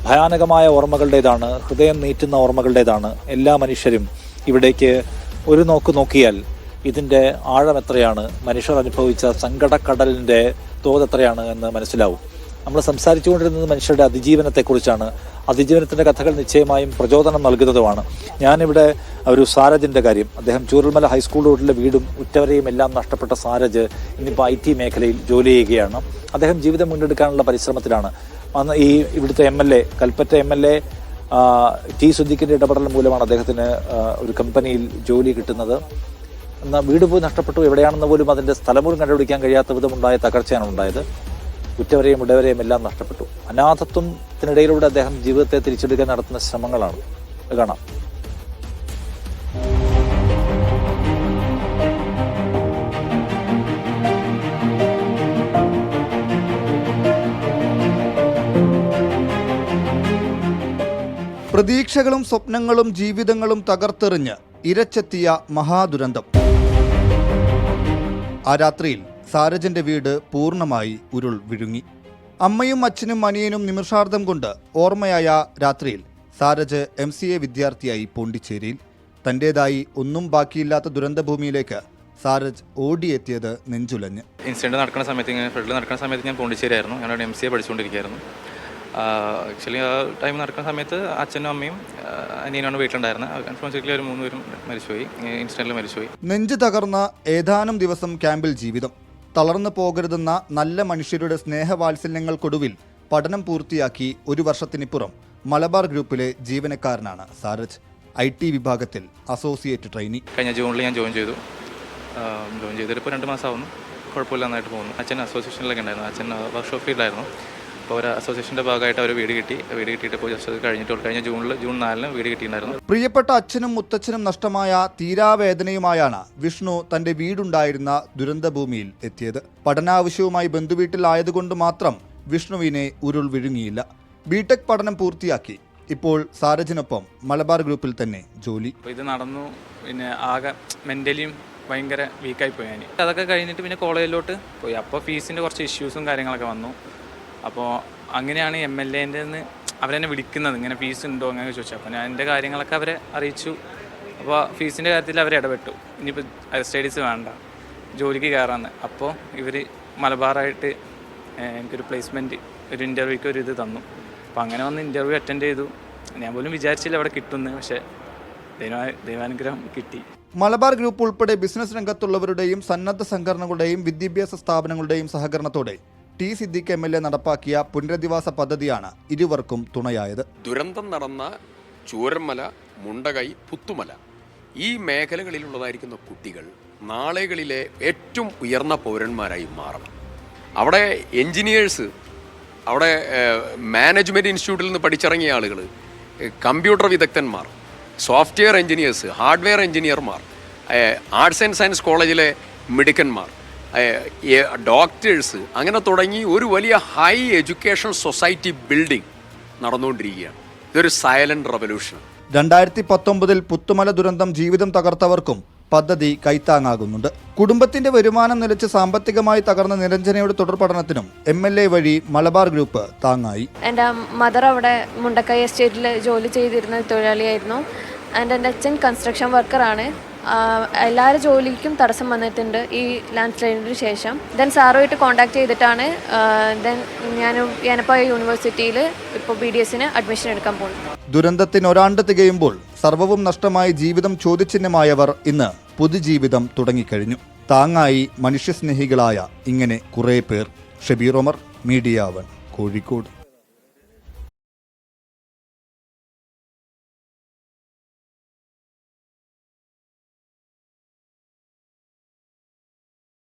ഭയാനകമായ ഓർമ്മകളുടേതാണ്, ഹൃദയം നീറ്റുന്ന ഓർമ്മകളുടേതാണ്. എല്ലാ മനുഷ്യരും ഇവിടേക്ക് ഒരു നോക്ക് നോക്കിയാൽ ഇതിൻ്റെ ആഴം എത്രയാണ്, മനുഷ്യർ അനുഭവിച്ച സങ്കടക്കടലിൻ്റെ തോതെത്രയാണ് എന്ന് മനസ്സിലാവും. നമ്മൾ സംസാരിച്ചുകൊണ്ടിരുന്നത് മനുഷ്യരുടെ അതിജീവനത്തെക്കുറിച്ചാണ്. അതിജീവനത്തിൻ്റെ കഥകൾ നിശ്ചയമായും പ്രചോദനം നൽകുന്നതുമാണ്. ഞാനിവിടെ ഒരു സാരജിൻ്റെ കാര്യം, അദ്ദേഹം ചൂരൽമല ഹൈസ്കൂൾ റോഡിലെ വീടും ഉറ്റവരെയും എല്ലാം നഷ്ടപ്പെട്ട സാരജ് ഇന്നിപ്പോൾ IT മേഖലയിൽ ജോലി ചെയ്യുകയാണ്. അദ്ദേഹം ജീവിതം മുന്നെടുക്കാനുള്ള പരിശ്രമത്തിലാണ്. അന്ന് ഇവിടുത്തെ MLA, കൽപ്പറ്റ MLA T. സുദ്ദീഖിൻ്റെ ഇടപെടൽ മൂലമാണ് അദ്ദേഹത്തിന് ഒരു കമ്പനിയിൽ ജോലി കിട്ടുന്നത്. എന്നാൽ വീട് പോയി നഷ്ടപ്പെട്ടു, എവിടെയാണെന്ന് പോലും അതിൻ്റെ സ്ഥലം പോലും കണ്ടുപിടിക്കാൻ കഴിയാത്ത വിധമുണ്ടായ തകർച്ചയാണ് ഉണ്ടായത്. ഉറ്റവരെയും ഉടവരെയും എല്ലാം നഷ്ടപ്പെട്ടു. അനാഥത്വത്തിനിടയിലൂടെ അദ്ദേഹം ജീവിതത്തെ തിരിച്ചെടുക്കാൻ നടത്തുന്ന ശ്രമങ്ങളാണ്. കാണാം. പ്രതീക്ഷകളും സ്വപ്നങ്ങളും ജീവിതങ്ങളും തകർത്തെറിഞ്ഞ് ഇരച്ചെത്തിയ മഹാദുരന്തം. ആ രാത്രിയിൽ സാരജന്റെ വീട് പൂർണ്ണമായി ഉരുൾ വിഴുങ്ങി. അമ്മയും അച്ഛനും അനിയനും നിമിഷാർദ്ധം കൊണ്ട് ഓർമ്മയായ രാത്രിയിൽ സാരജ് MCA വിദ്യാർത്ഥിയായി പോണ്ടിച്ചേരിയിൽ. തൻ്റേതായി ഒന്നും ബാക്കിയില്ലാത്ത ദുരന്തഭൂമിയിലേക്ക് സാരജ് ഓടിയെത്തിയത് നെഞ്ചുലഞ്ഞ്. ഇൻസിഡൻറ്റ് നടക്കുന്ന സമയത്ത് ഞാൻ പോണ്ടിച്ചേരിയായിരുന്നു. ഞാൻ MCA പഠിച്ചുകൊണ്ടിരിക്കുകയായിരുന്നു. ആക്ച്വലി ആ ടൈം നടക്കുന്ന സമയത്ത് അച്ഛനും അമ്മയും അനിയനാണ് വീട്ടിലുണ്ടായിരുന്നത്. അൺഫോർച്യുനേറ്റ്ലി അവർ 3 പേരും മരിച്ചുപോയി, ഇൻസിഡൻറ്റിൽ മരിച്ചുപോയി. നെഞ്ച് തകർന്ന ഏതാനും ദിവസം ക്യാമ്പിൽ ജീവിതം. തളർന്നു പോകരുതെന്ന നല്ല മനുഷ്യരുടെ സ്നേഹവാത്സല്യങ്ങൾക്കൊടുവിൽ പഠനം പൂർത്തിയാക്കി 1 വർഷത്തിനിപ്പുറം മലബാർ ഗ്രൂപ്പിലെ ജീവനക്കാരനാണ് സാരജ്. IT വിഭാഗത്തിൽ അസോസിയേറ്റ് ട്രെയിനി. കഴിഞ്ഞ ജൂണിൽ ഞാൻ ജോയിൻ ചെയ്തിട്ട് ഇപ്പോൾ 2 മാസമാവുന്നു. കുഴപ്പമില്ല, നന്നായിട്ട് പോകുന്നു. അച്ഛൻ അസോസിയേഷനിലൊക്കെ ഉണ്ടായിരുന്നു. അച്ഛൻ വർക്ക്ഷോപ്പ് ഫീൽഡായിരുന്നു. അപ്പോൾ ഒരു അസോസിയേഷൻ്റെ ഭാഗമായിട്ട് അവർ വീട് കിട്ടിയിട്ട് ഇപ്പോൾ ജസ്റ്റ് കഴിഞ്ഞ ജൂൺ 4-ന് വീട് കിട്ടിയിട്ടുണ്ടായിരുന്നു. പ്രിയപ്പെട്ട അച്ഛനും മുത്തച്ഛനും നഷ്ടമായ തീരാവേദനയുമായാണ് വിഷ്ണു തന്റെ വീടുണ്ടായിരുന്ന ദുരന്തഭൂമിയിൽ എത്തിയത്. പഠനാവശ്യവുമായി ബന്ധുവീട്ടിലായതുകൊണ്ട് മാത്രം വിഷ്ണുവിനെ ഉരുൾ വിഴുങ്ങിയില്ല. BTech പഠനം പൂർത്തിയാക്കി ഇപ്പോൾ സാരജിനൊപ്പം മലബാർ ഗ്രൂപ്പിൽ തന്നെ ജോലി. ഇത് നടന്നു, പിന്നെ ആകെ മെൻ്റലിയും ഭയങ്കര വീക്കായി പോയി ഞാൻ. അതൊക്കെ കഴിഞ്ഞിട്ട് പിന്നെ കോളേജിലോട്ട് പോയി. അപ്പോൾ ഫീസിൻ്റെ കുറച്ച് ഇഷ്യൂസും കാര്യങ്ങളൊക്കെ വന്നു. അപ്പോൾ അങ്ങനെയാണ് MLAൻ്റെ അവരെന്നെ വിളിക്കുന്നത്, ഇങ്ങനെ ഫീസ് ഉണ്ടോ അങ്ങനെ ചോദിച്ചു. അപ്പോൾ ഞാൻ എൻ്റെ കാര്യങ്ങളൊക്കെ അവരെ അറിയിച്ചു. അപ്പോൾ ഫീസിൻ്റെ കാര്യത്തിൽ അവർ ഇടപെട്ടു. ഇനിയിപ്പോൾ ഹയർ സ്റ്റഡീസ് വേണ്ട, ജോലിക്ക് കയറാമെന്ന്. അപ്പോൾ ഇവർ മലബാറായിട്ട് എനിക്കൊരു പ്ലേസ്മെൻറ്റ്, ഒരു ഇൻ്റർവ്യൂക്ക് ഒരു ഇത് തന്നു. അപ്പോൾ അങ്ങനെ വന്ന് ഇൻ്റർവ്യൂ അറ്റൻഡ് ചെയ്തു. ഞാൻ പോലും വിചാരിച്ചില്ല അവിടെ കിട്ടുമെന്ന്, പക്ഷേ ദൈവാനുഗ്രഹം കിട്ടി. മലബാർ ഗ്രൂപ്പ് ഉൾപ്പെടെ ബിസിനസ് രംഗത്തുള്ളവരുടെയും സന്നദ്ധ സംഘടനകളുടെയും വിദ്യാഭ്യാസ സ്ഥാപനങ്ങളുടെയും സഹകരണത്തോടെ T. സിദ്ദീഖ് MLA നടപ്പാക്കിയ പുനരധിവാസ പദ്ധതിയാണ് ഇരുവർക്കും തുണയായത്. ദുരന്തം നടന്ന ചൂരൽമല, മുണ്ടകൈ, പുത്തുമല ഈ മേഖലകളിലുള്ളതായിരിക്കുന്ന കുട്ടികൾ നാളുകളിലെ ഏറ്റവും ഉയർന്ന പൗരന്മാരായി മാറണം. അവിടെ എൻജിനീയേഴ്സ്, അവിടെ മാനേജ്മെൻറ്റ് ഇൻസ്റ്റിറ്റ്യൂട്ടിൽ നിന്ന് പഠിച്ചിറങ്ങിയ ആളുകൾ, കമ്പ്യൂട്ടർ വിദഗ്ധന്മാർ, സോഫ്റ്റ്വെയർ എൻജിനീയേഴ്സ്, ഹാർഡ്വെയർ എൻജിനീയർമാർ, ആർട്സ് ആൻഡ് സയൻസ് കോളേജിലെ മിടുക്കന്മാർ, ഡോക്ടേഴ്സ്, അങ്ങനെ തുടങ്ങി ഒരു വലിയ ഹൈ എഡ്യൂക്കേഷൻ സൊസൈറ്റി ബിൽഡിംഗ് നടന്നുകൊണ്ടിരിക്കുകയാണ്. ഇതൊരു സൈലന്റ് റവല്യൂഷൻ. 2019 പുത്തുമല ദുരന്തം ജീവിതം തകർത്തവർക്കും പദ്ധതി കൈത്താങ്ങാകുന്നുണ്ട്. കുടുംബത്തിന്റെ വരുമാനം നിലച്ച് സാമ്പത്തികമായി തകർന്ന നിരഞ്ജനയുടെ തുടർ പഠനത്തിനും MLA വഴി മലബാർ ഗ്രൂപ്പ് താങ്ങായി. എൻ്റെ മദർ അവിടെ മുണ്ടക്കൈ എസ്റ്റേറ്റിൽ ജോലി ചെയ്തിരുന്ന തൊഴിലാളിയായിരുന്നു. എൻ്റെ അച്ഛൻ കൺസ്ട്രക്ഷൻ വർക്കറാണ്. എല്ലാവരും ജോലിക്കും തടസ്സം വന്നിട്ടുണ്ട് ഈ ലാൻഡ് സ്ലൈഡിന് ശേഷം. ദെൻ സാറുമായിട്ട് കോൺടാക്ട് ചെയ്തിട്ടാണ് ഞാനിപ്പോൾ യൂണിവേഴ്സിറ്റിയിൽ ഇപ്പോൾ BDSന് അഡ്മിഷൻ എടുക്കാൻ പോകുന്നു. ദുരന്തത്തിന് 1 ആണ്ട് തികയുമ്പോൾ സർവ്വവും നഷ്ടമായി ജീവിതം ചോദ്യചിഹ്നമായവർ ഇന്ന് പുതുജീവിതം തുടങ്ങിക്കഴിഞ്ഞു. താങ്ങായി മനുഷ്യസ്നേഹികളായ ഇങ്ങനെ കുറേ പേർ. ഷബീർ ഒമർ, മീഡിയ 1, കോഴിക്കോട്.